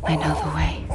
I know the way.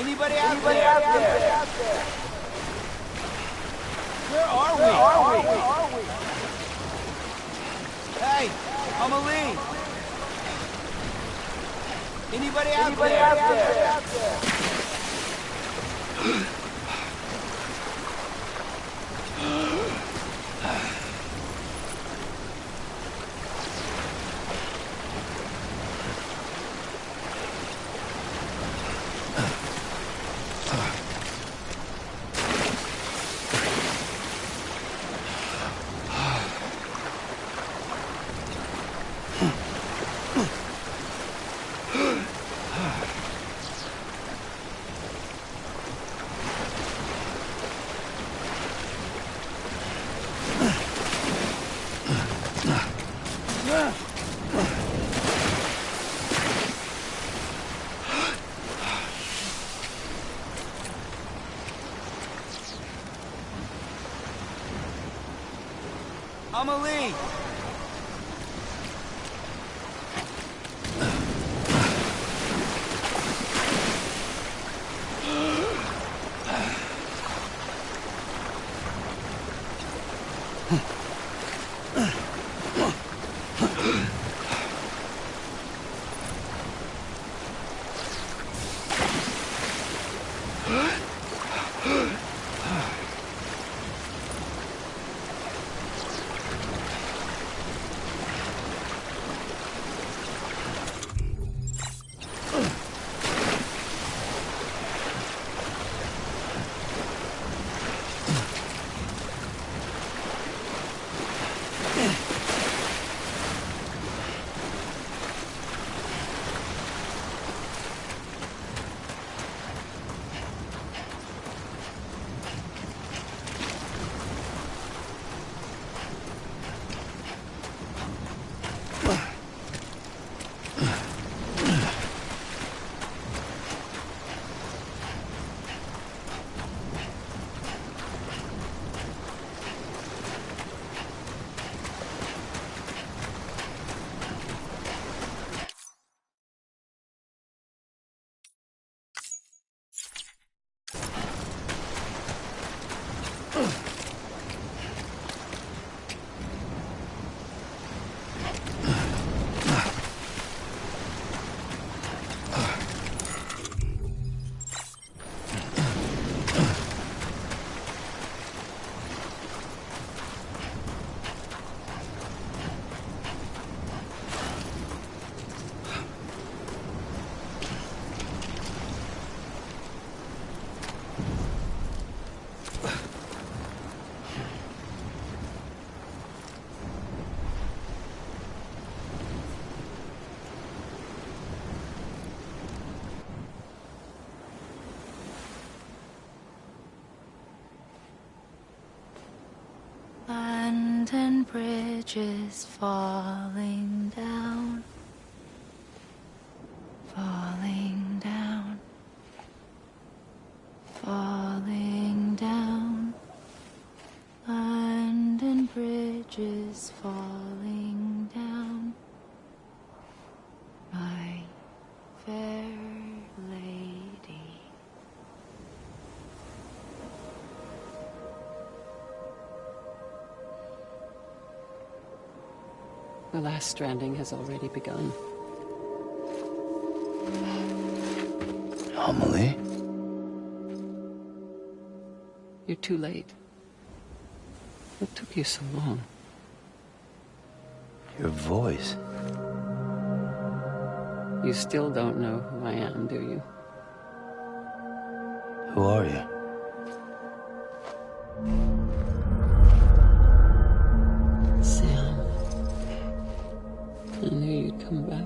Anybody out there? Where are we? Hey, I'm Ali. Anybody out there? I'm Ali. bridges falling down, falling down, falling down. London Bridge is falling down, my fair lady. The last stranding has already begun. Amelie? You're too late. What took you so long? Your voice. You still don't know who I am, do you? Who are you? Sam. I knew you'd come back.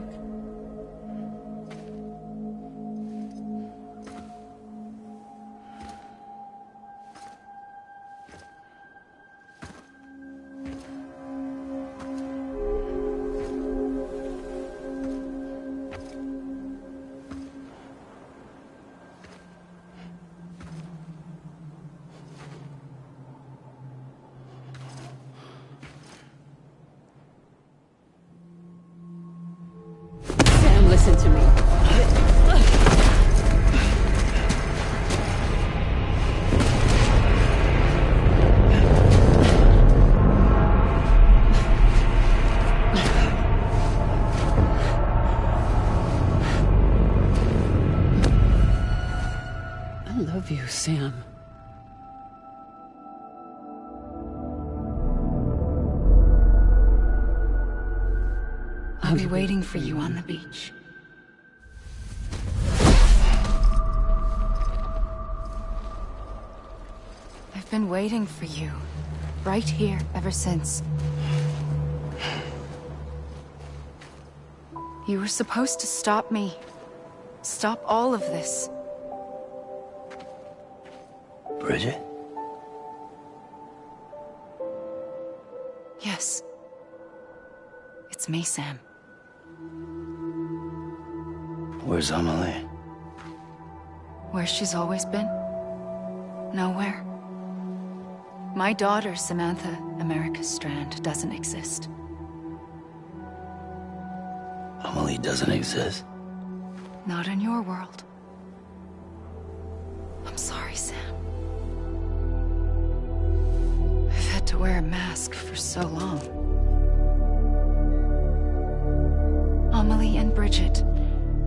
Sam, listen to me. I love you, Sam. I'll be waiting for you on the beach. I've been waiting for you, right here, ever since. You were supposed to stop me. Stop all of this. Bridget? Yes. It's me, Sam. Where's Amelie? Where she's always been? Nowhere. My daughter, Samantha America Strand, doesn't exist. Amelie doesn't exist. Not in your world. I'm sorry, Sam. I've had to wear a mask for so long. Amelie and Bridget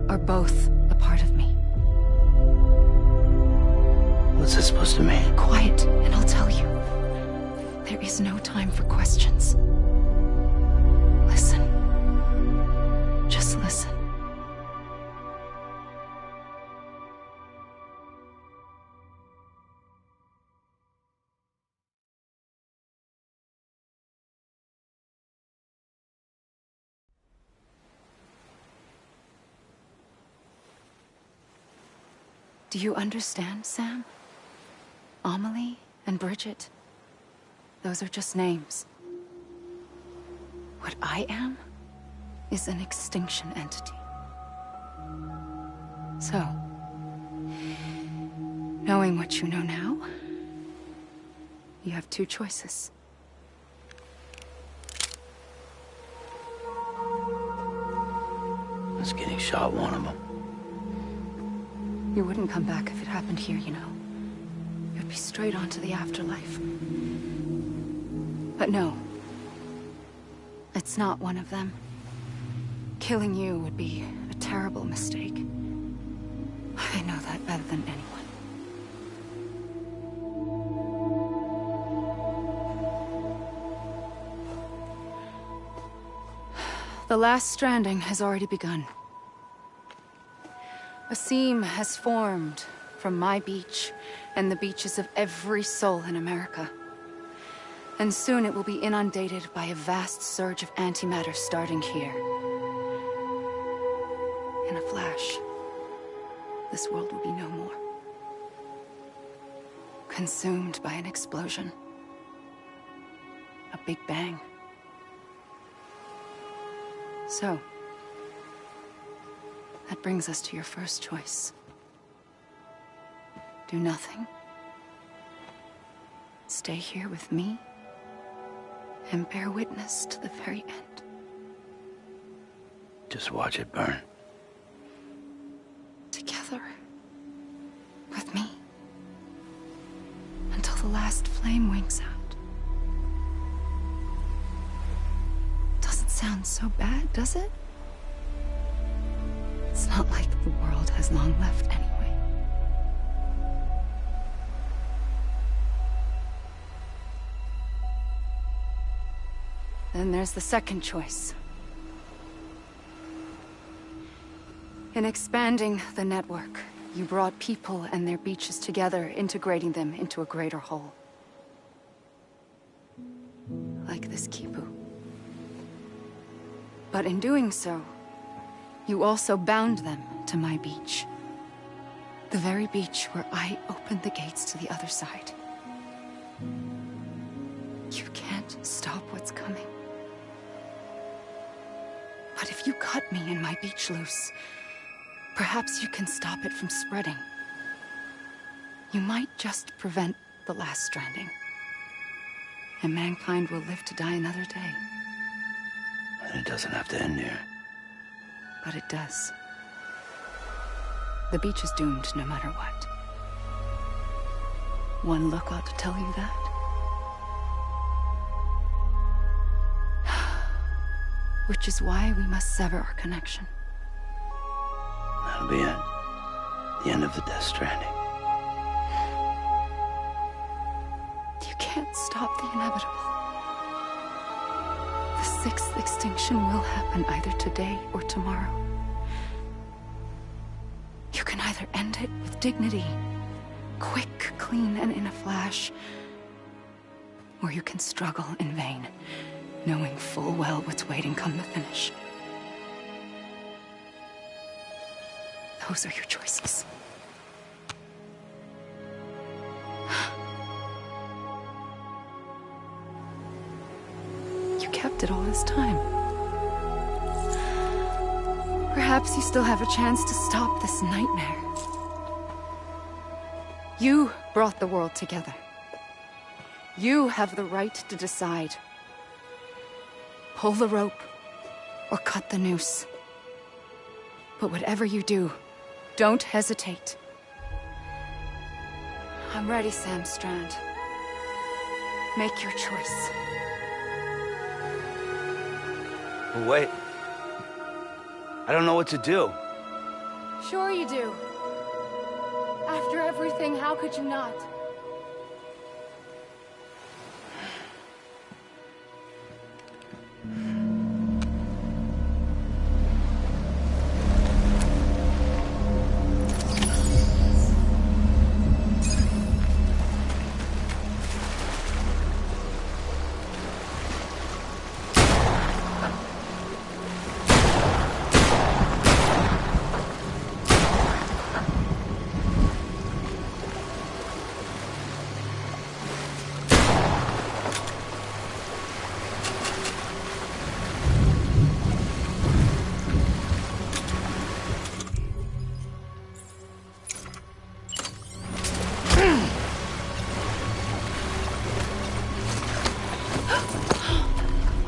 are both a part of me. What's this supposed to mean? Quiet, and I'll tell you. There is no time for questions. Listen. Just listen. Do you understand, Sam? Amelie and Bridget, those are just names. What I am is an extinction entity. So, knowing what you know now, you have two choices. Was getting shot one of them. You wouldn't come back if it happened here, you know. You'd be straight on to the afterlife. But no. It's not one of them. Killing you would be a terrible mistake. I know that better than anyone. The last stranding has already begun. A seam has formed from my beach and the beaches of every soul in America. And soon it will be inundated by a vast surge of antimatter starting here. In a flash, this world will be no more. Consumed by an explosion. A big bang. So, that brings us to your first choice. Do nothing. Stay here with me and bear witness to the very end. Just watch it burn. Together. With me. Until the last flame winks out. Doesn't sound so bad, does it? It's not like the world has long left anyway. Then there's the second choice. In expanding the network, you brought people and their beaches together, integrating them into a greater whole. Like this Kipu. But in doing so, you also bound them to my beach. The very beach where I opened the gates to the other side. You can't stop what's coming. But if you cut me and my beach loose, perhaps you can stop it from spreading. You might just prevent the last stranding. And mankind will live to die another day. And it doesn't have to end here. But it does. The beach is doomed no matter what. One look ought to tell you that. Which is why we must sever our connection. That'll be it. The end of the Death Stranding. You can't stop the inevitable. The sixth extinction will happen either today or tomorrow. You can either end it with dignity, quick, clean, and in a flash, or you can struggle in vain, knowing full well what's waiting come the finish. Those are your choices. You kept it all this time. Perhaps you still have a chance to stop this nightmare. You brought the world together. You have the right to decide. Pull the rope, or cut the noose. But whatever you do, don't hesitate. I'm ready, Sam Strand. Make your choice. But wait. I don't know what to do. Sure you do. After everything, how could you not?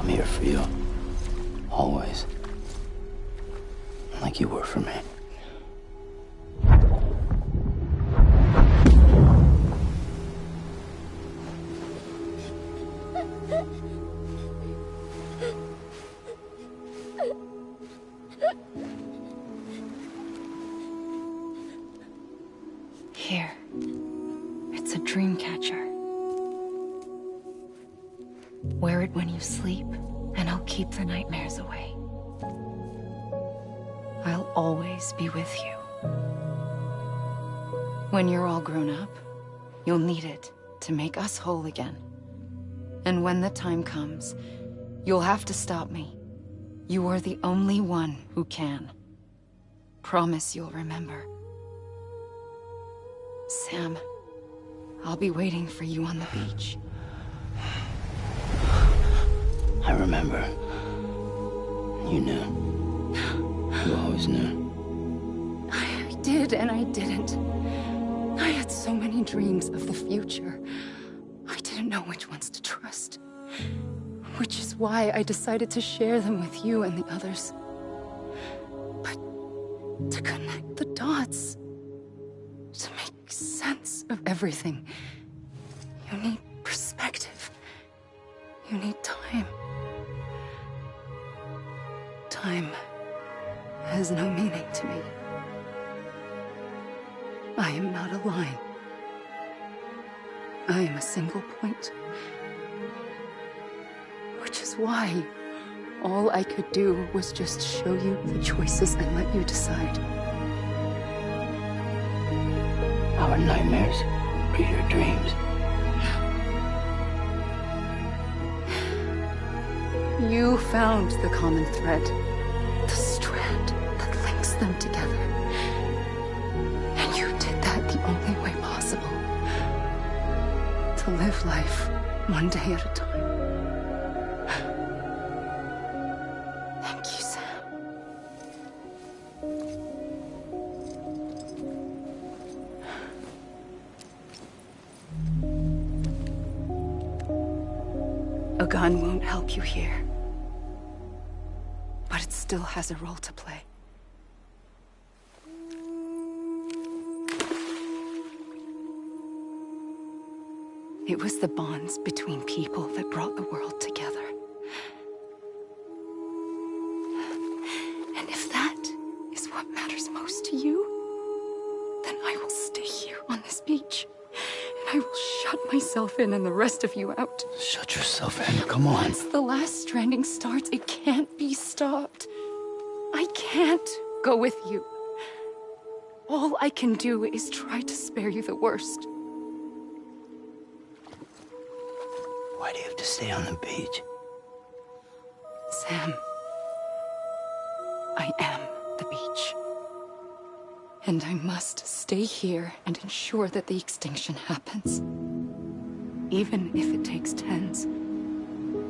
I'm here for you. Always. Like you were for me. Here. It's a dream catcher. Wear it when you sleep, and I'll keep the nightmares away. I'll always be with you. When you're all grown up, you'll need it to make us whole again. And when the time comes, you'll have to stop me. You are the only one who can. Promise you'll remember. Sam, I'll be waiting for you on the beach. I remember. You knew. You always knew. I did and I didn't. I had so many dreams of the future. I didn't know which ones to trust. Which is why I decided to share them with you and the others. But to connect the dots, to make sense of everything, you need perspective. You need time. Time has no meaning to me. I am not a line. I am a single point. Which is why all I could do was just show you the choices and let you decide. Our nightmares are your dreams. You found the common thread, the strand that links them together. And you did that the only way possible. To live life one day at a time. Thank you, Sam. A gun won't help you here. But it still has a role to play. It was the bonds between people that brought the world together. And if that is what matters most to you, then I will stay here on this beach. And I will shut myself in and the rest of you out. Shut yourself in. Come on. Once the last stranding starts, it can't be stopped. I can't go with you. All I can do is try to spare you the worst. Why do you have to stay on the beach? Sam, I am the beach. And I must stay here and ensure that the extinction happens. Even if it takes tens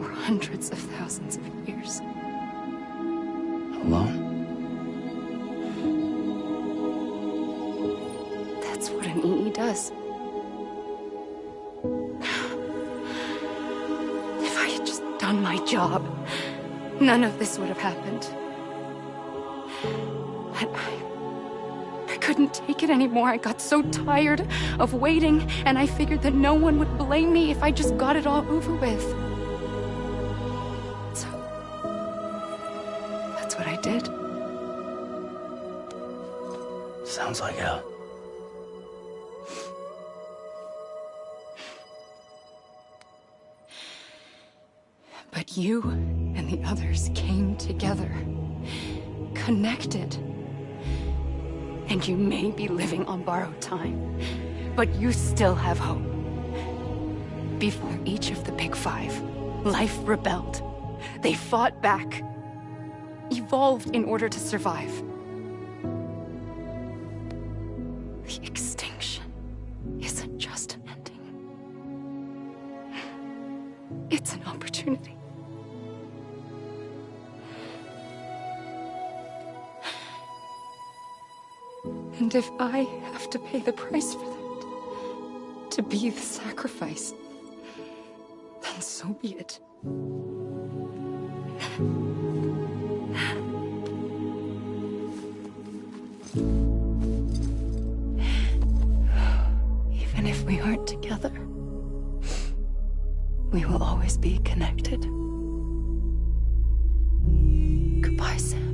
or hundreds of thousands of years. Alone? That's what an EE does. If I had just done my job, none of this would have happened. But I couldn't take it anymore. I got so tired of waiting, and I figured that no one would blame me if I just got it all over with. So, that's what I did. Sounds like hell. But you and the others came together, connected. And you may be living on borrowed time, but you still have hope. Before each of the Big Five, life rebelled. They fought back, evolved in order to survive. The extinction isn't just an ending. It's an opportunity. And if I have to pay the price for that, to be the sacrifice, then so be it. Even if we aren't together, we will always be connected. Goodbye, Sam.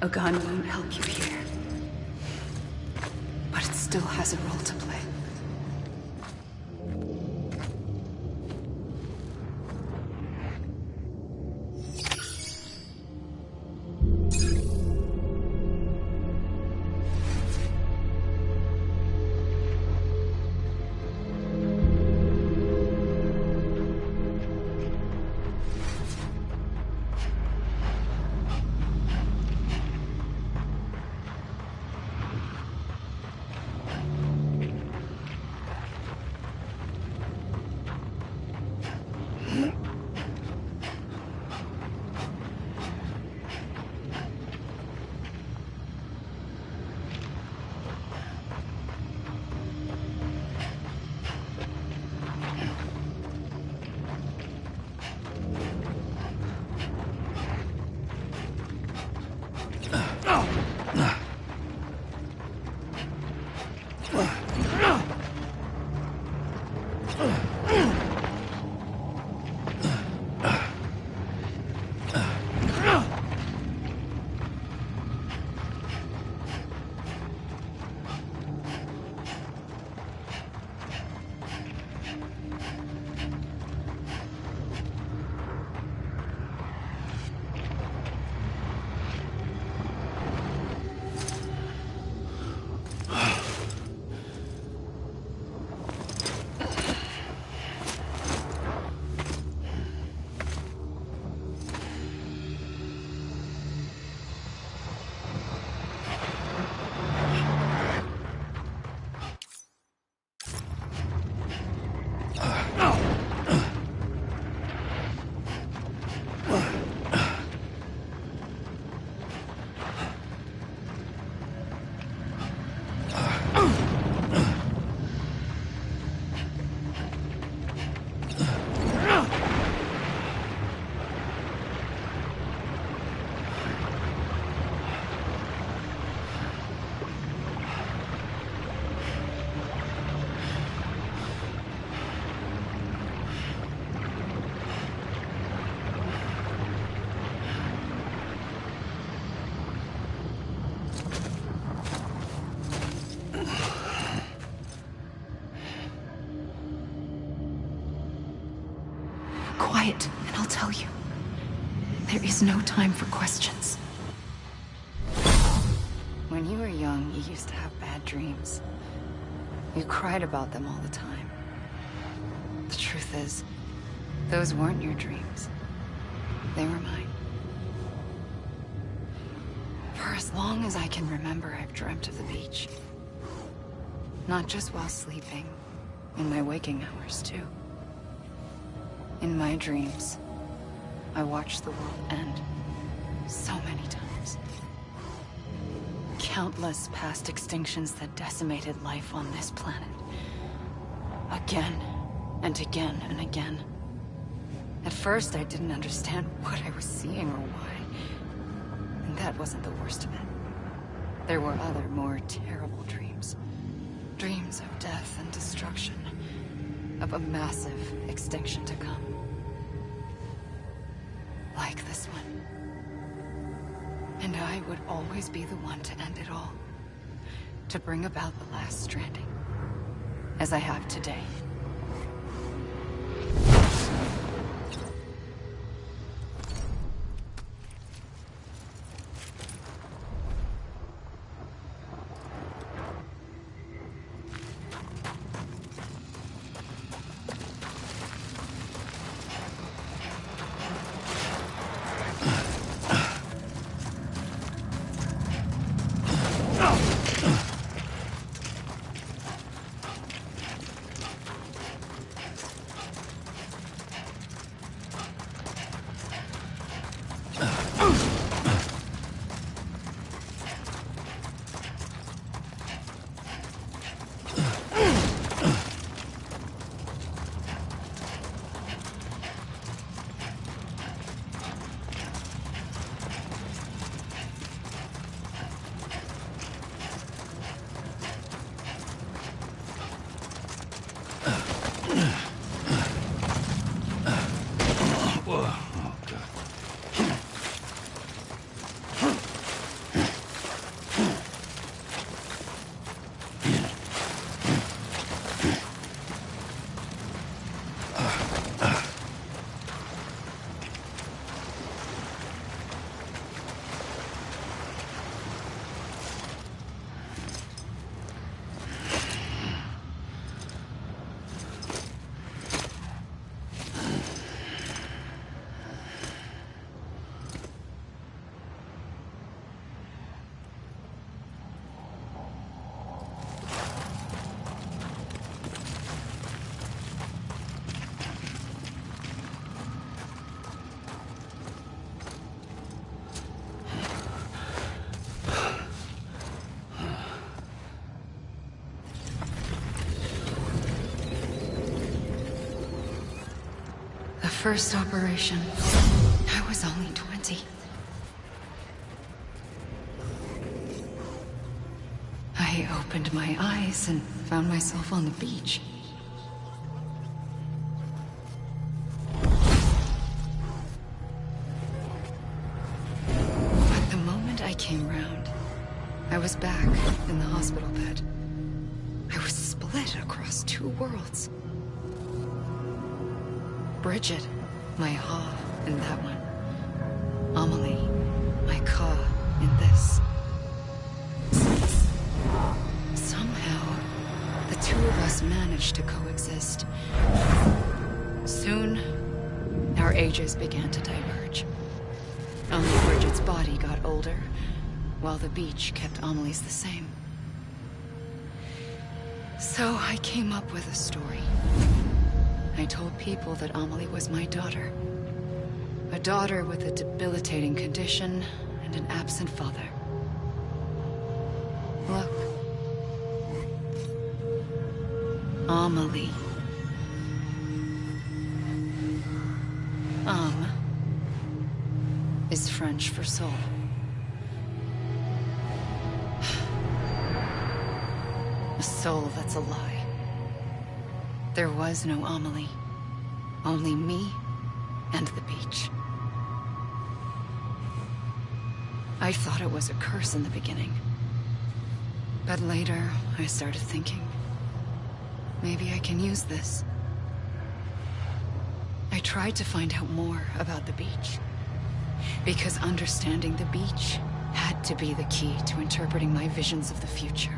A gun won't help you here. But it still has a role to play. Quiet, and I'll tell you. There is no time for questions. When you were young, you used to have bad dreams. You cried about them all the time. The truth is, those weren't your dreams. They were mine. For as long as I can remember, I've dreamt of the beach. Not just while sleeping, in my waking hours, too. In my dreams, I watched the world end so many times. Countless past extinctions that decimated life on this planet. Again, and again, and again. At first, I didn't understand what I was seeing or why. And that wasn't the worst of it. There were other, more terrible dreams. Dreams of death and destruction. Of a massive extinction to come. Like this one. And I would always be the one to end it all. To bring about the last stranding. As I have today. first operation, I was only 20. I opened my eyes and found myself on the beach. But the moment I came round, I was back in the hospital bed. I was split across two worlds. Bridget, my Ha in that one. Amelie, my Ka in this. Somehow, the two of us managed to coexist. Soon, our ages began to diverge. Only Bridget's body got older, while the beach kept Amelie's the same. So I came up with a story. I told people that Amelie was my daughter. A daughter with a debilitating condition and an absent father. Look. Amelie. Is French for soul. A soul that's a lie. There was no Amelie. Only me and the beach. I thought it was a curse in the beginning. But later, I started thinking, maybe I can use this. I tried to find out more about the beach. Because understanding the beach had to be the key to interpreting my visions of the future.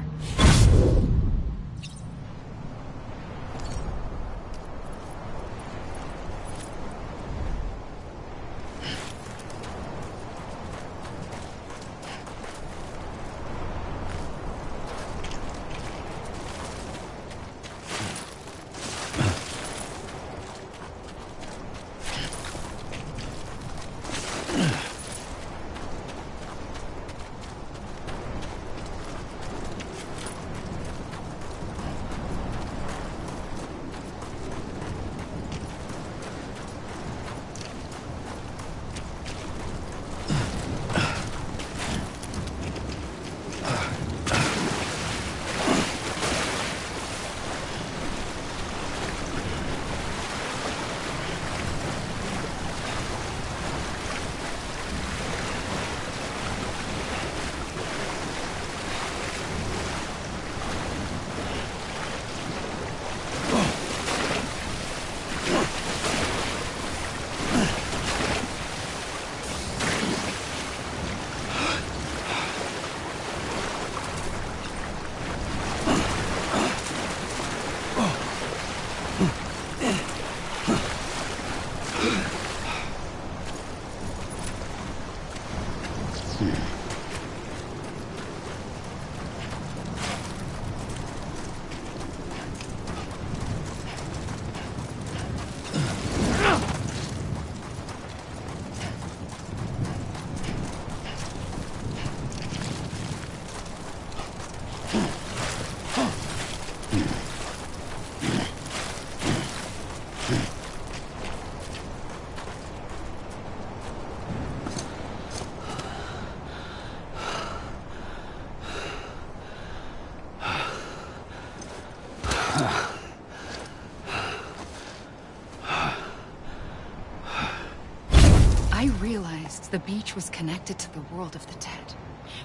I realized the beach was connected to the world of the dead,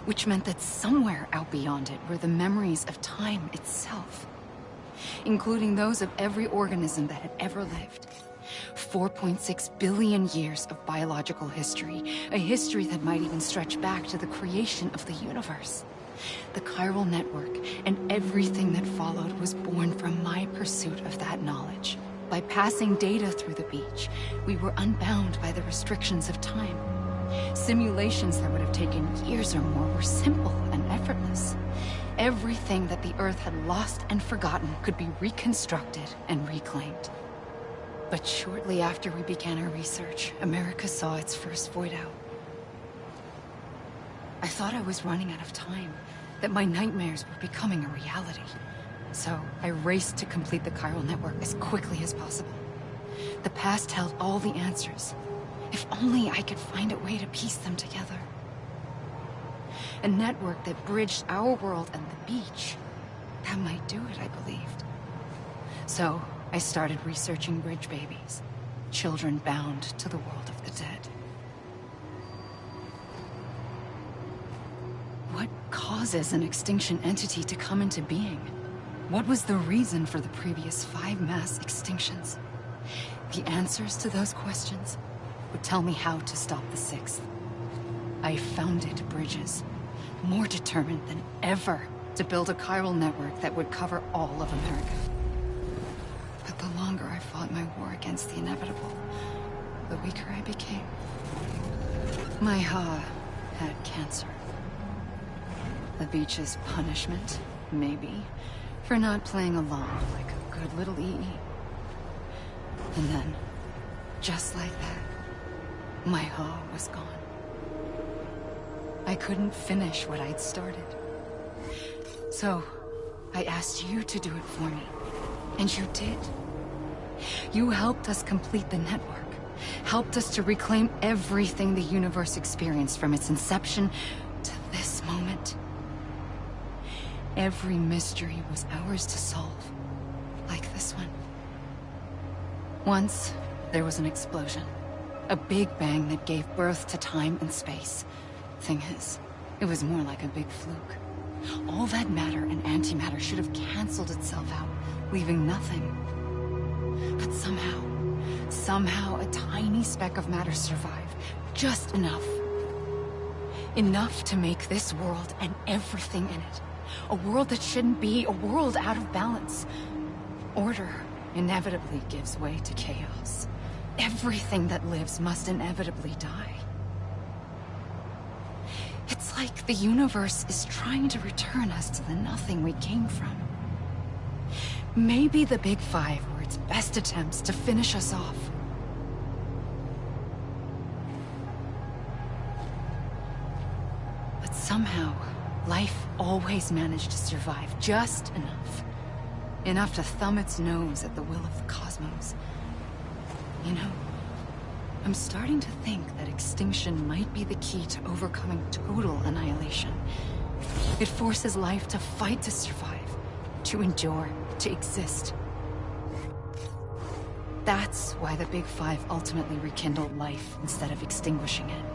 which meant that somewhere out beyond it were the memories of time itself, including those of every organism that had ever lived. 4.6 billion years of biological history, a history that might even stretch back to the creation of the universe. The chiral network and everything that followed was born from my pursuit of that knowledge. By passing data through the beach, we were unbound by the restrictions of time. Simulations that would have taken years or more were simple and effortless. Everything that the Earth had lost and forgotten could be reconstructed and reclaimed. But shortly after we began our research, America saw its first void out. I thought I was running out of time, that my nightmares were becoming a reality. So I raced to complete the chiral network as quickly as possible. The past held all the answers. If only I could find a way to piece them together. A network that bridged our world and the beach. That might do it, I believed. So, I started researching bridge babies. Children bound to the world of the dead. What causes an extinction entity to come into being? What was the reason for the previous 5 mass extinctions? The answers to those questions would tell me how to stop the 6th. I founded bridges, more determined than ever to build a chiral network that would cover all of America. But the longer I fought my war against the inevitable, the weaker I became. My Ha had cancer. The beach's punishment, maybe, for not playing along like a good little EE. And then, just like that, my Ha was gone. I couldn't finish what I'd started. So, I asked you to do it for me. And you did. You helped us complete the network. Helped us to reclaim everything the universe experienced from its inception to this moment. Every mystery was ours to solve. Like this one. Once, there was an explosion. A big bang that gave birth to time and space. Thing is, it was more like a big fluke. All that matter and antimatter should have canceled itself out, leaving nothing. But somehow a tiny speck of matter survived. Just enough. Enough to make this world and everything in it. A world that shouldn't be, a world out of balance. Order inevitably gives way to chaos. Everything that lives must inevitably die. It's like the universe is trying to return us to the nothing we came from. Maybe the Big Five were its best attempts to finish us off. But somehow, life always managed to survive just enough. Enough to thumb its nose at the will of the cosmos. You know, I'm starting to think that extinction might be the key to overcoming total annihilation. It forces life to fight to survive, to endure, to exist. That's why the Big Five ultimately rekindled life instead of extinguishing it.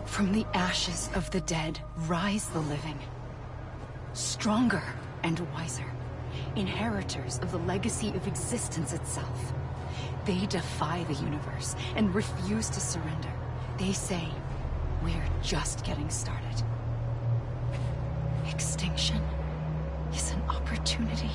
From the ashes of the dead, rise the living. Stronger and wiser. Inheritors of the legacy of existence itself. They defy the universe and refuse to surrender. They say, we're just getting started. Extinction is an opportunity.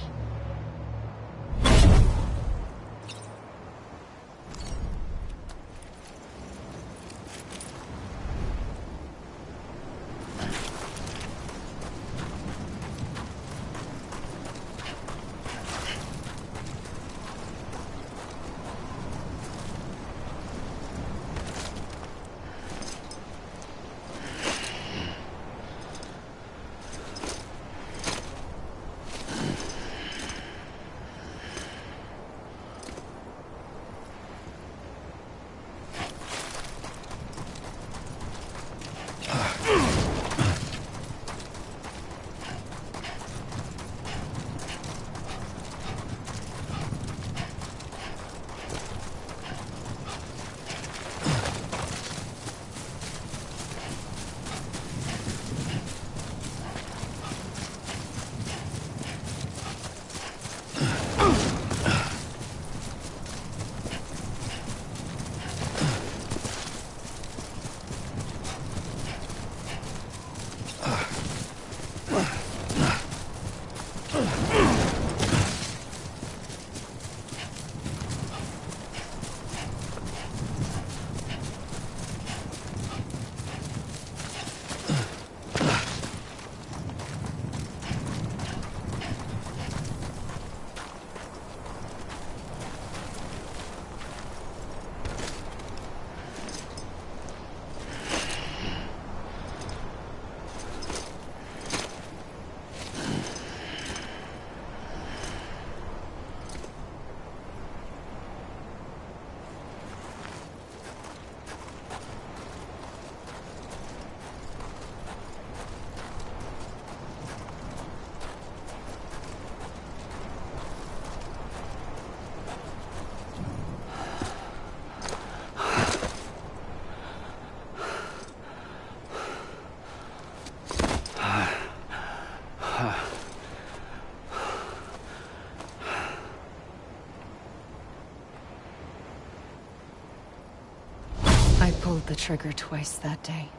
pulled the trigger twice that day.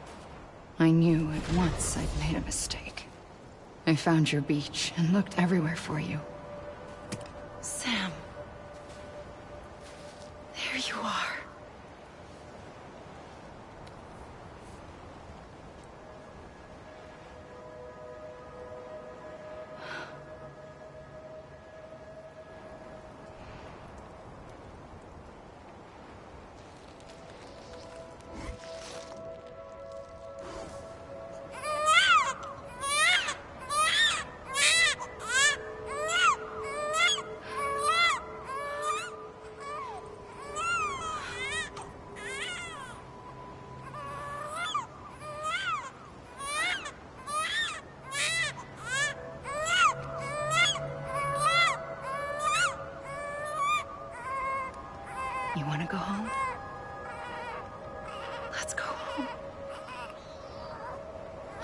I knew at once I'd made a mistake. I found your beach and looked everywhere for you. Sam. There you are. You want to go home? Let's go home.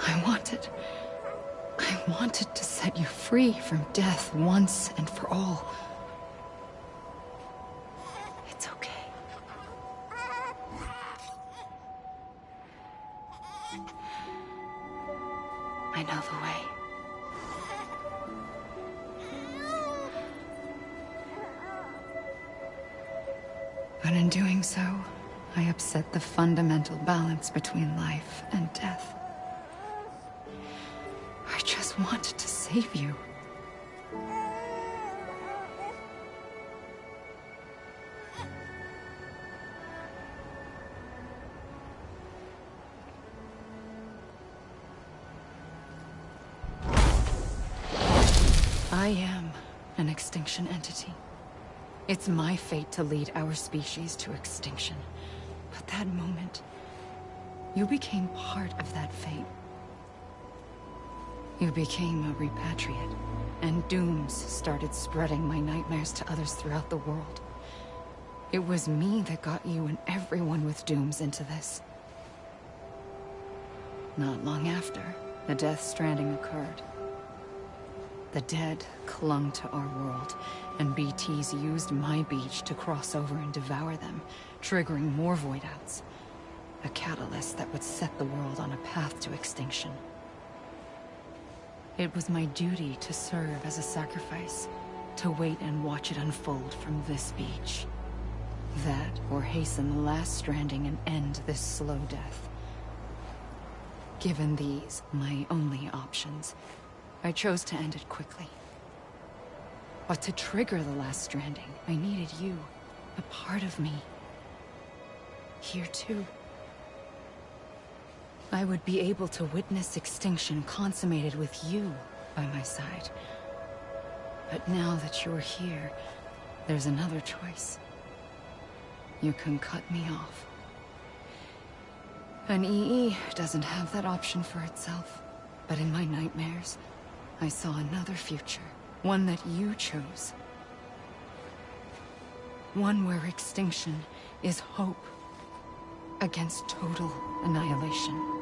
I wanted to set you free from death once and for all. It's okay. I know the way. But in doing so, I upset the fundamental balance between life and death. I just wanted to save you. I am an extinction entity. It's my fate to lead our species to extinction. But that moment, you became part of that fate. You became a repatriate, and dooms started spreading my nightmares to others throughout the world. It was me that got you and everyone with dooms into this. Not long after, the Death Stranding occurred. The dead clung to our world, and BTs used my beach to cross over and devour them, triggering more void outs. A catalyst that would set the world on a path to extinction. It was my duty to serve as a sacrifice, to wait and watch it unfold from this beach. That, or hasten the last stranding and end this slow death. Given these, my only options, I chose to end it quickly. But to trigger the last stranding, I needed you, a part of me. Here too. I would be able to witness extinction consummated with you by my side. But now that you're here, there's another choice. You can cut me off. An EE doesn't have that option for itself. But in my nightmares, I saw another future. One that you chose. One where extinction is hope against total annihilation.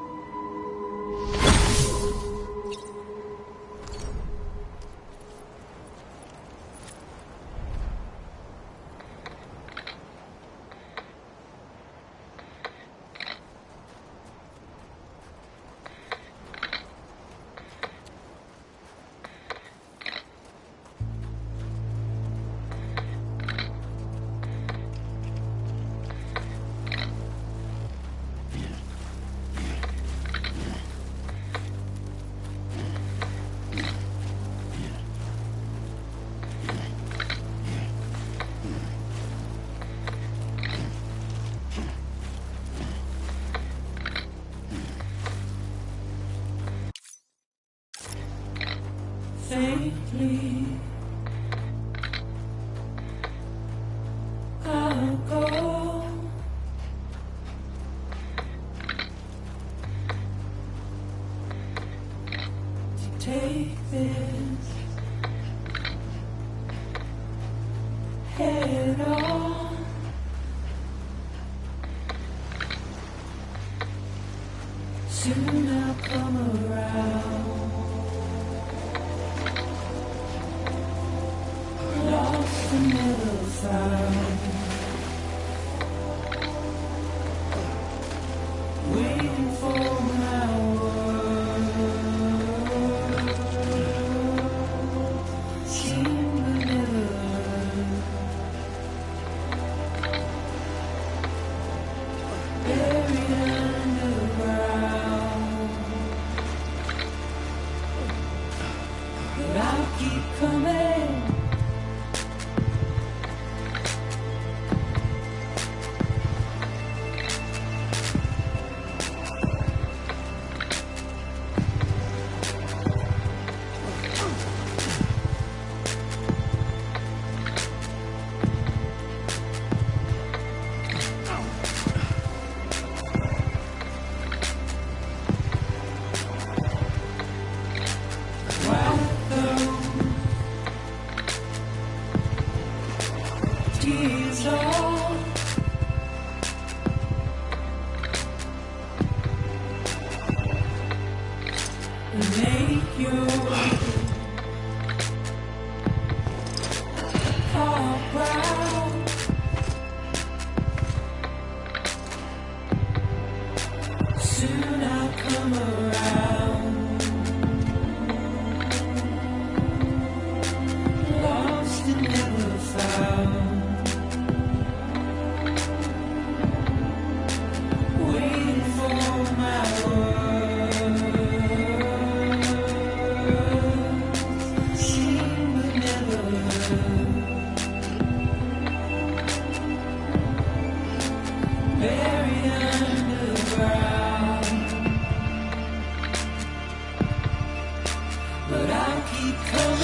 Safely, I'll go. To take this head on. Soon I'll come around. Lost and never found. you. Pop out. Soon I'll come around. Lost and never found. Waiting for my words. Seen but never heard. Buried underground. But I'll keep coming.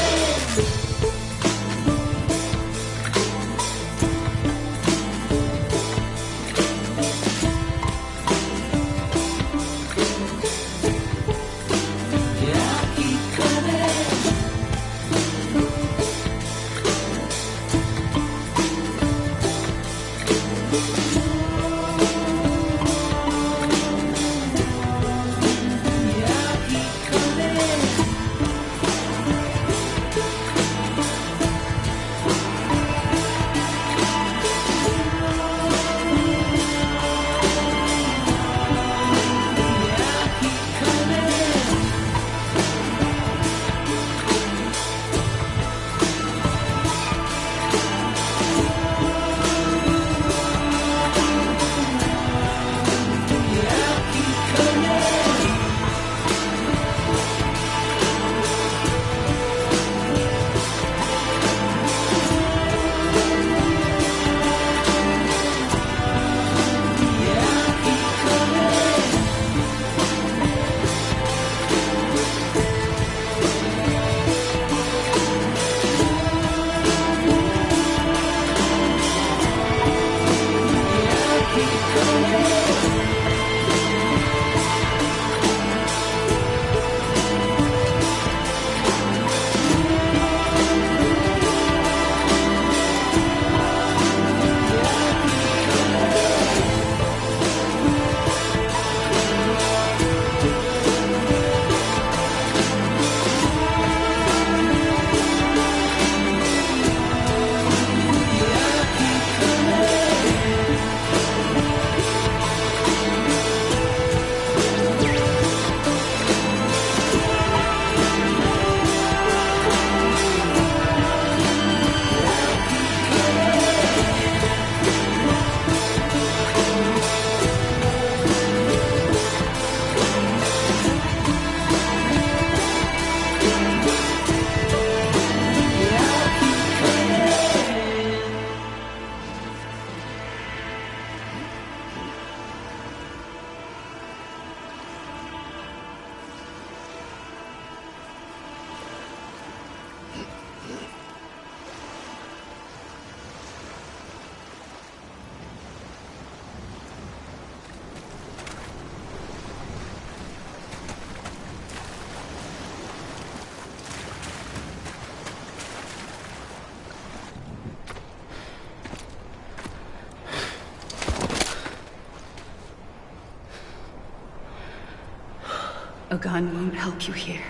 A gun won't help you here.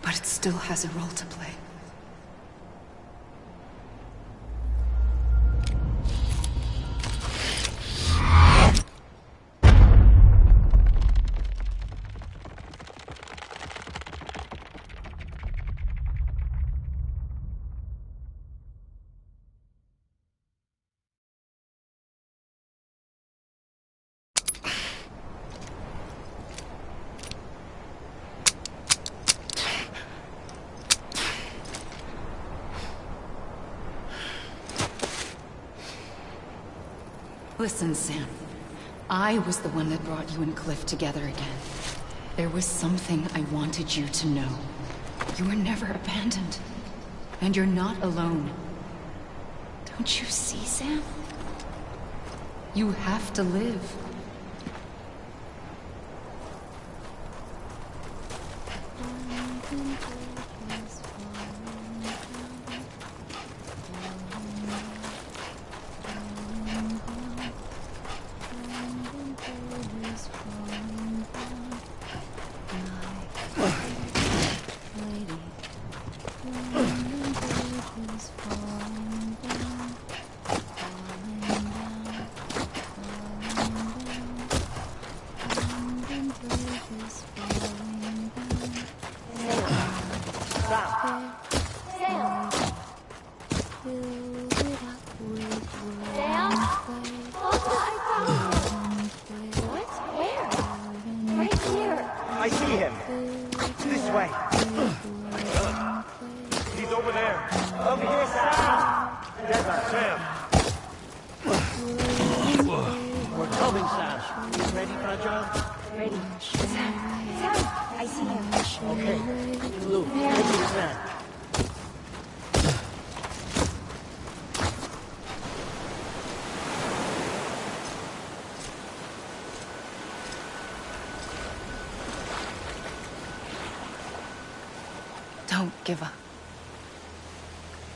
But it still has a role to play. Listen, Sam. I was the one that brought you and Cliff together again. There was something I wanted you to know. You were never abandoned. And you're not alone. Don't you see, Sam? You have to live. Coming, Sam. You ready, Fragile? Ready. Sam, I see him. Okay. Luke, ready to stand. Don't give up.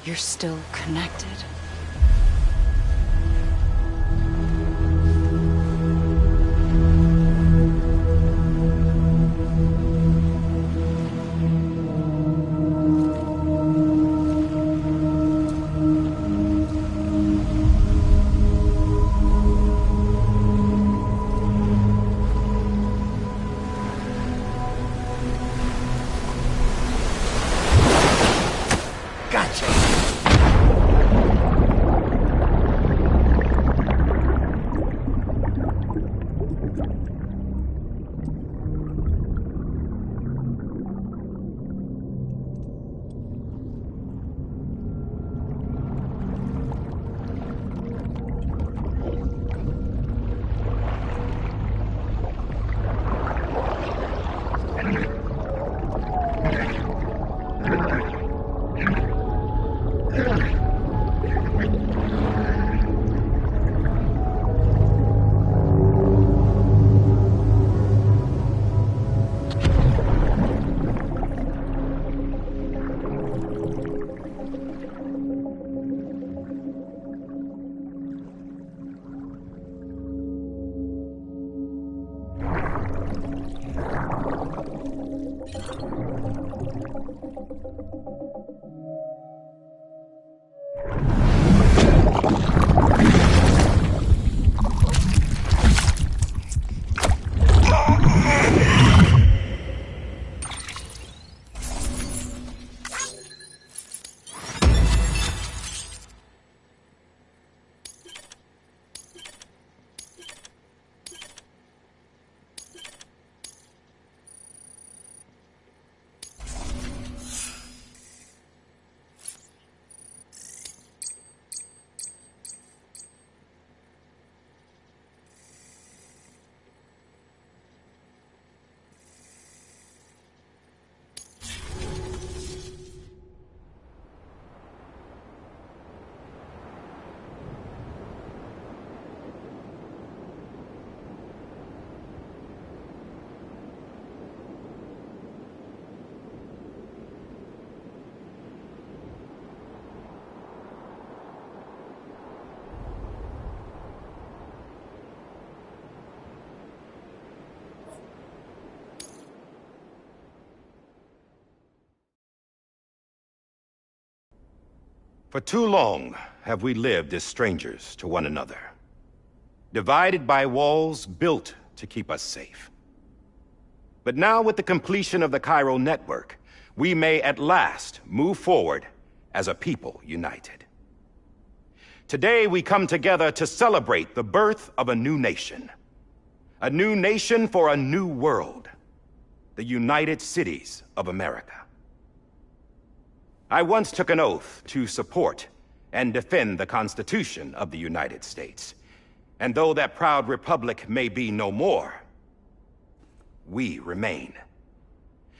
You're still connected. For too long have we lived as strangers to one another, divided by walls built to keep us safe. But now, with the completion of the Cairo network, we may at last move forward as a people united. Today we come together to celebrate the birth of a new nation for a new world, the United Cities of America. I once took an oath to support and defend the Constitution of the United States. And though that proud republic may be no more, we remain.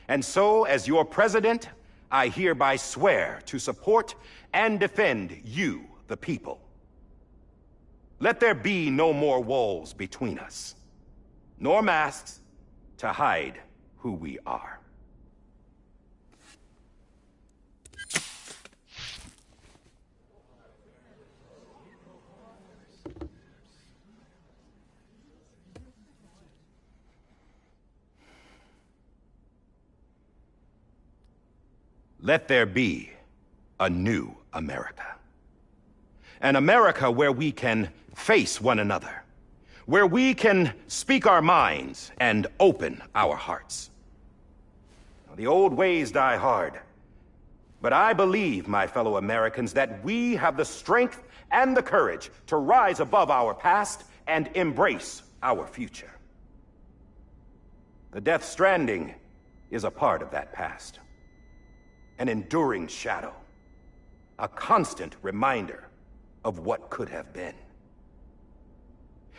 And so, as your president, I hereby swear to support and defend you, the people. Let there be no more walls between us, nor masks to hide who we are. Let there be a new America. An America where we can face one another, where we can speak our minds and open our hearts. The old ways die hard, but I believe, my fellow Americans, that we have the strength and the courage to rise above our past and embrace our future. The Death Stranding is a part of that past. An enduring shadow, a constant reminder of what could have been.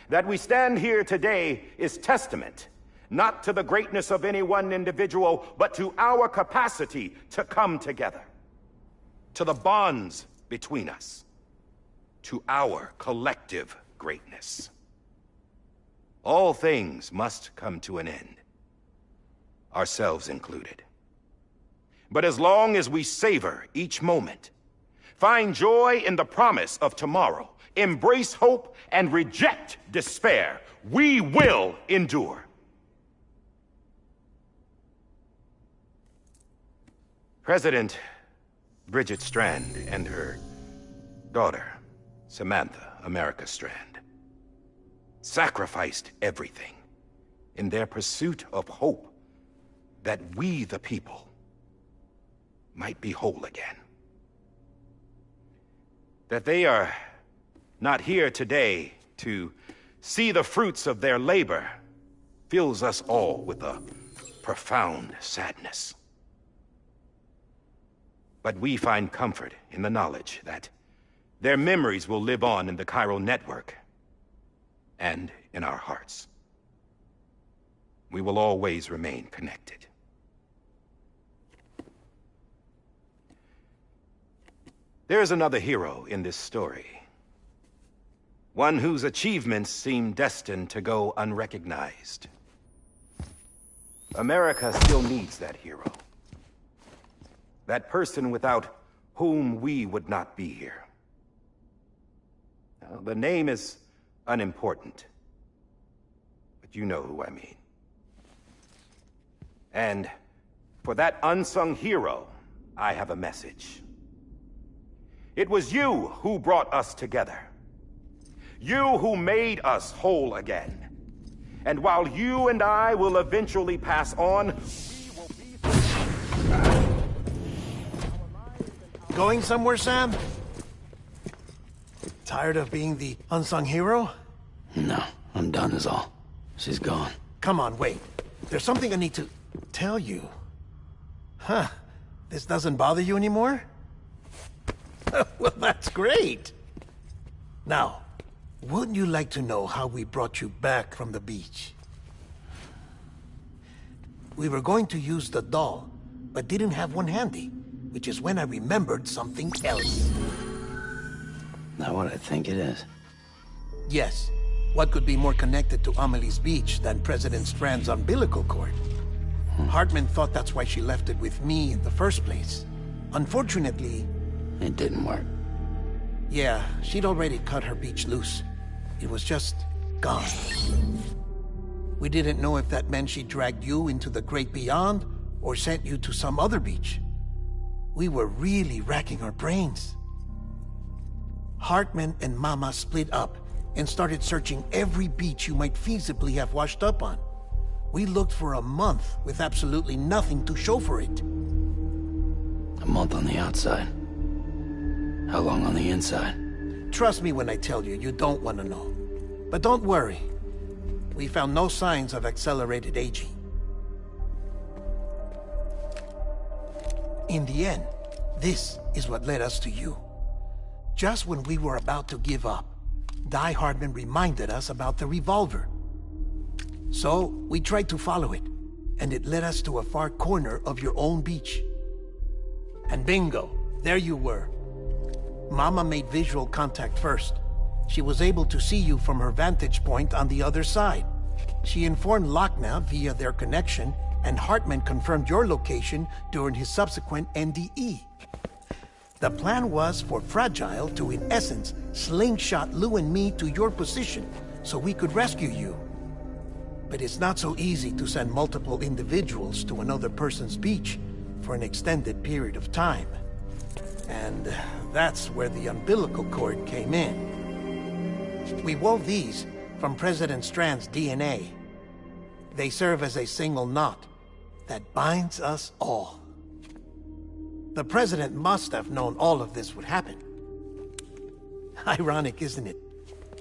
That we stand here today is testament, not to the greatness of any one individual, but to our capacity to come together. To the bonds between us. To our collective greatness. All things must come to an end, ourselves included. But as long as we savor each moment, find joy in the promise of tomorrow, embrace hope, and reject despair, we will endure. President Bridget Strand and her daughter, Samantha America Strand, sacrificed everything in their pursuit of hope that we, the people, might be whole again. That they are not here today to see the fruits of their labor fills us all with a profound sadness. But we find comfort in the knowledge that their memories will live on in the chiral network and in our hearts. We will always remain connected. There is another hero in this story. One whose achievements seem destined to go unrecognized. America still needs that hero. That person without whom we would not be here. Now, the name is unimportant, but you know who I mean. And for that unsung hero, I have a message. It was you who brought us together. You who made us whole again. And while you and I will eventually pass on, Going somewhere, Sam? Tired of being the unsung hero? No, I'm done is all. She's gone. Come on, wait. There's something I need to tell you. Huh. This doesn't bother you anymore? Well, that's great. Now, wouldn't you like to know how we brought you back from the beach? We were going to use the doll, but didn't have one handy, which is when I remembered something else. Not what I think it is. Yes. What could be more connected to Amelie's beach than President Strand's umbilical cord? Hartman thought that's why she left it with me in the first place. Unfortunately... It didn't work. Yeah, she'd already cut her beach loose. It was just gone. We didn't know if that meant she dragged you into the great beyond, or sent you to some other beach. We were really racking our brains. Hartman and Mama split up and started searching every beach you might feasibly have washed up on. We looked for a month with absolutely nothing to show for it. A month on the outside. How long on the inside? Trust me when I tell you, you don't want to know. But don't worry. We found no signs of accelerated aging. In the end, this is what led us to you. Just when we were about to give up, Die Hartman reminded us about the revolver. So, we tried to follow it, and it led us to a far corner of your own beach. And bingo, there you were. Mama made visual contact first. She was able to see you from her vantage point on the other side. She informed Lochna via their connection, and Hartman confirmed your location during his subsequent NDE. The plan was for Fragile to, in essence, slingshot Lou and me to your position so we could rescue you. But it's not so easy to send multiple individuals to another person's beach for an extended period of time. And that's where the umbilical cord came in. We wove these from President Strand's DNA. They serve as a single knot that binds us all. The President must have known all of this would happen. Ironic, isn't it?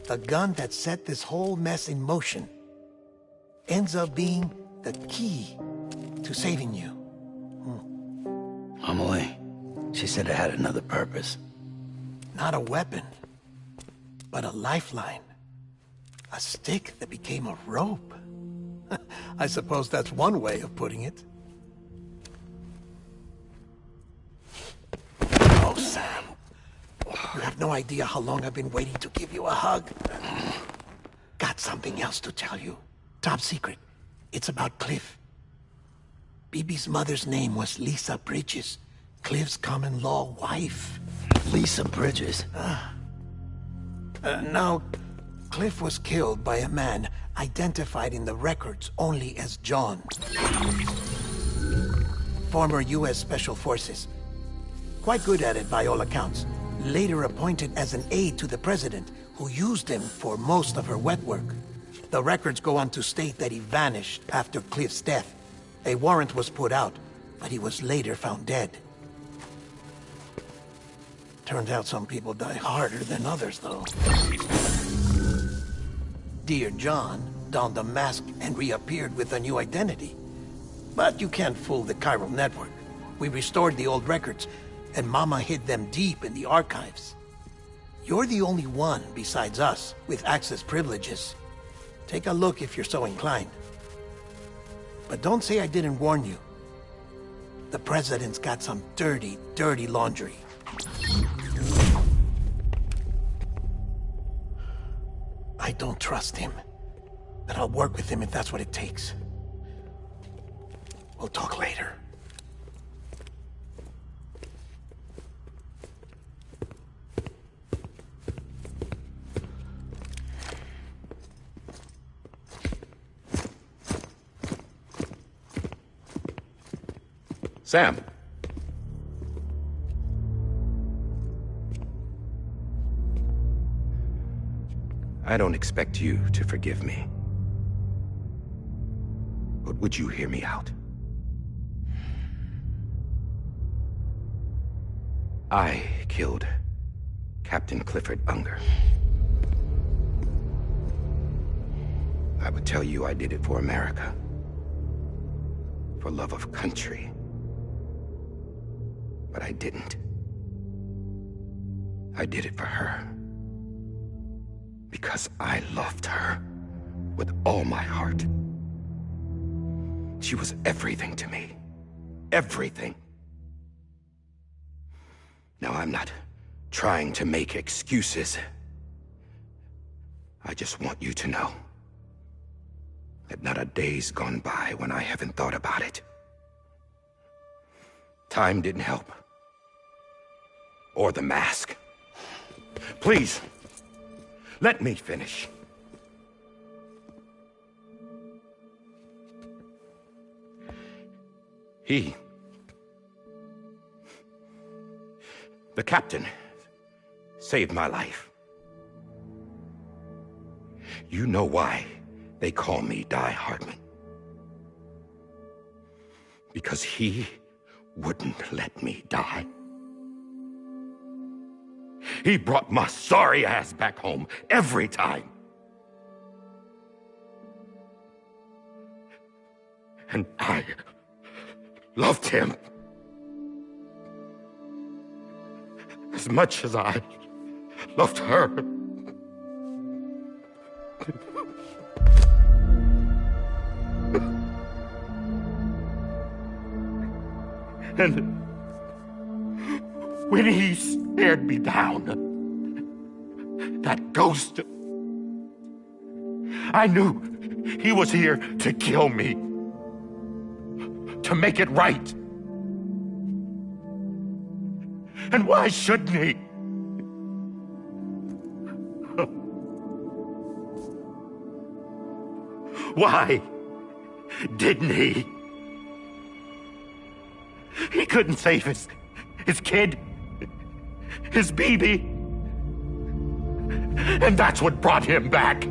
The gun that set this whole mess in motion ends up being the key to saving you. Amelie, she said it had another purpose. Not a weapon, but a lifeline. A stick that became a rope. I suppose that's one way of putting it. Oh, Sam. You have no idea how long I've been waiting to give you a hug. Got something else to tell you. Top secret. It's about Cliff. Bibi's mother's name was Lisa Bridges. Cliff's common-law wife. Lisa Bridges. Now, Cliff was killed by a man identified in the records only as John. Former U.S. Special Forces. Quite good at it by all accounts. Later appointed as an aide to the president, who used him for most of her wet work. The records go on to state that he vanished after Cliff's death. A warrant was put out, but he was later found dead. Turns out some people die harder than others, though. Dear John donned a mask and reappeared with a new identity. But you can't fool the chiral network. We restored the old records, and Mama hid them deep in the archives. You're the only one, besides us, with access privileges. Take a look if you're so inclined. But don't say I didn't warn you. The president's got some dirty, dirty laundry. I don't trust him, but I'll work with him if that's what it takes. We'll talk later. Sam. I don't expect you to forgive me. But would you hear me out? I killed Captain Clifford Unger. I would tell you I did it for America. For love of country. But I didn't. I did it for her. Because I loved her with all my heart. She was everything to me. Everything. Now, I'm not trying to make excuses. I just want you to know that not a day's gone by when I haven't thought about it. Time didn't help. Or the mask. Please, let me finish. The captain, saved my life. You know why they call me Die Hardman. Because he wouldn't let me die. He brought my sorry ass back home every time. And I loved him as much as I loved her. And when he stared me down, that ghost, I knew he was here to kill me, to make it right. And why shouldn't he? Why didn't he? He couldn't save his kid, his baby. And that's what brought him back.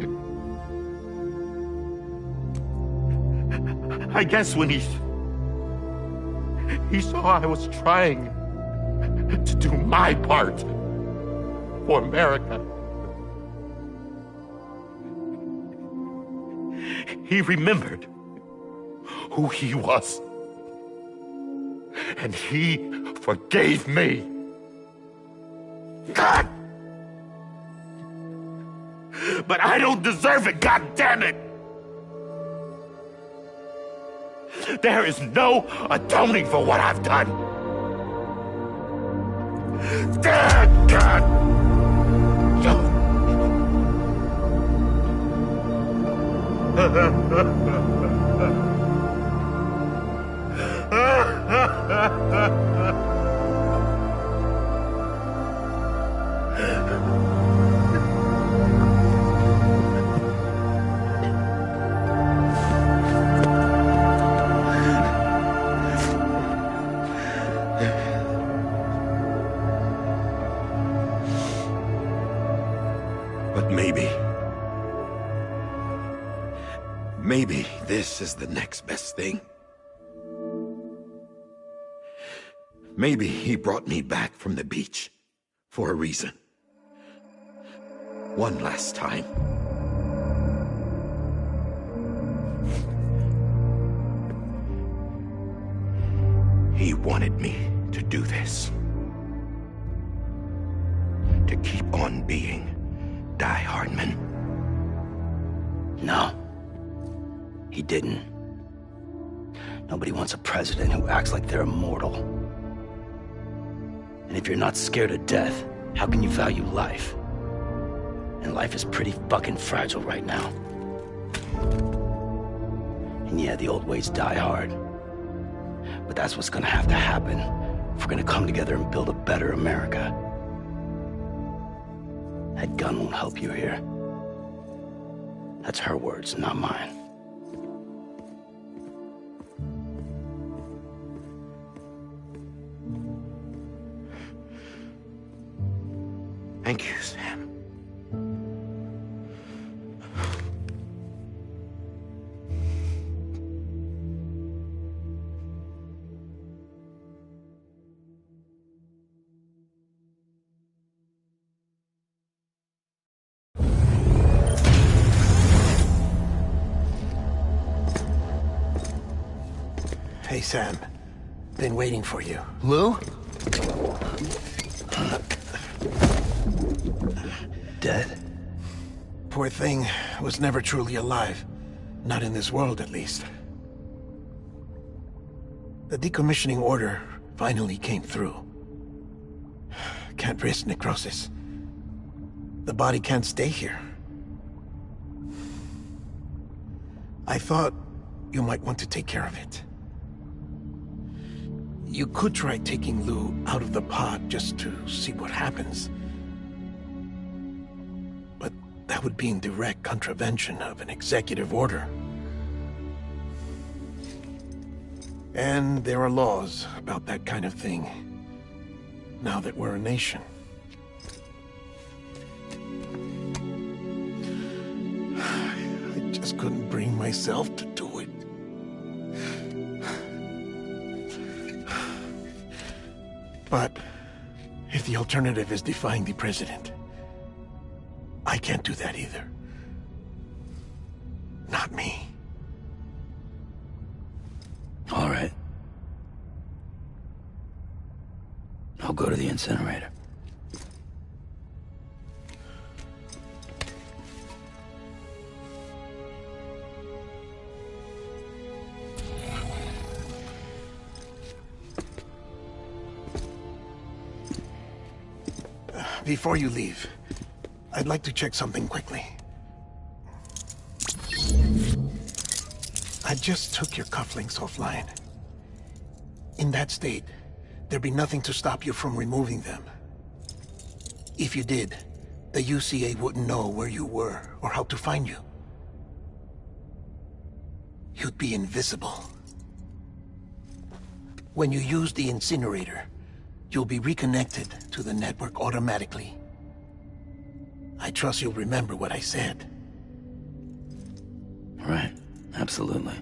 I guess when he saw I was trying to do my part for America, he remembered who he was. And he forgave me. God! but I don't deserve it, goddammit! There is no atoning for what I've done. God! But maybe this is the next best thing. Maybe he brought me back from the beach for a reason. One last time. He wanted me to do this. To keep on being Die Hardman. No. He didn't. Nobody wants a president who acts like they're immortal. And if you're not scared of death, how can you value life? And life is pretty fucking fragile right now. And yeah, the old ways die hard. But that's what's gonna have to happen if we're gonna come together and build a better America. That gun won't help you here. That's her words, not mine. Thank you, Sam. Hey, Sam. Been waiting for you. Lou? Dead? Poor thing was never truly alive. Not in this world, at least. The decommissioning order finally came through. Can't risk necrosis. The body can't stay here. I thought you might want to take care of it. You could try taking Lou out of the pod just to see what happens. But that would be in direct contravention of an executive order. And there are laws about that kind of thing, now that we're a nation. I just couldn't bring myself to do it. But if the alternative is defying the president, I can't do that either. Not me. All right. I'll go to the incinerator. Before you leave, I'd like to check something quickly. I just took your cufflinks offline. In that state, there'd be nothing to stop you from removing them. If you did, the UCA wouldn't know where you were or how to find you. You'd be invisible. When you use the incinerator, you'll be reconnected to the network automatically. I trust you'll remember what I said. Right. Absolutely.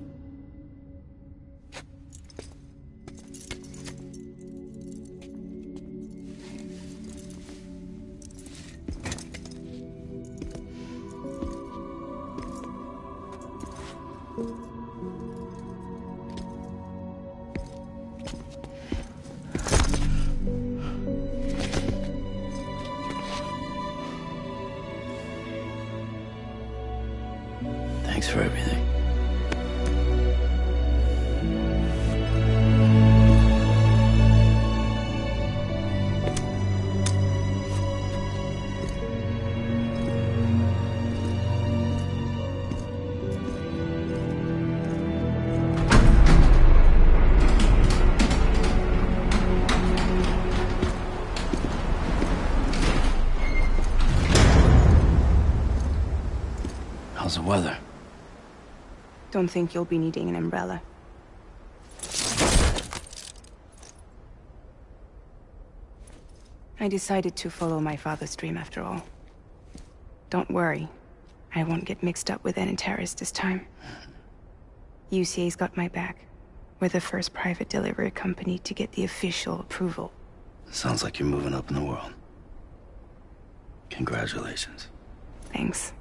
Don't think you'll be needing an umbrella. I decided to follow my father's dream after all. Don't worry. I won't get mixed up with any terrorists this time. UCA's got my back. We're the first private delivery company to get the official approval. Sounds like you're moving up in the world. Congratulations. Thanks.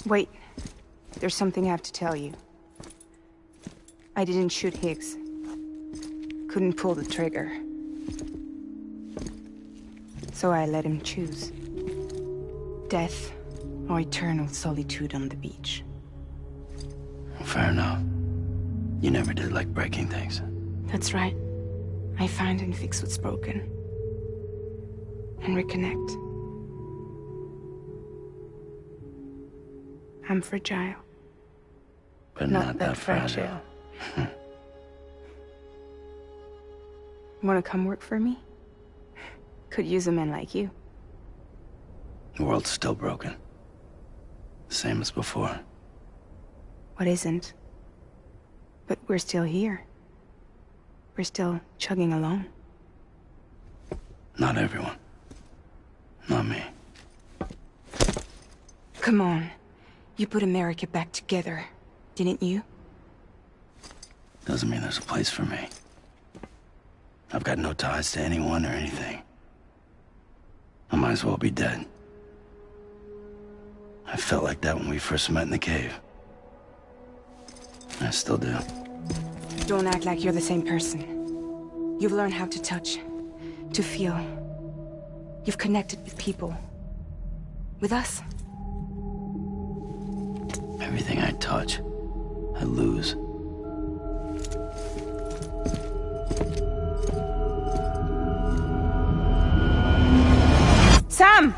Wait. There's something I have to tell you. I didn't shoot Higgs. Couldn't pull the trigger. So I let him choose. Death or eternal solitude on the beach. Fair enough. You never did like breaking things. That's right. I find and fix what's broken. And reconnect. I'm fragile. But not that fragile. Wanna come work for me? Could use a man like you. The world's still broken. Same as before. What isn't? But we're still here. We're still chugging along. Not everyone. Not me. Come on. You put America back together, didn't you? Doesn't mean there's a place for me. I've got no ties to anyone or anything. I might as well be dead. I felt like that when we first met in the cave. I still do. Don't act like you're the same person. You've learned how to touch, to feel. You've connected with people. With us. Everything I touch, I lose. Sam!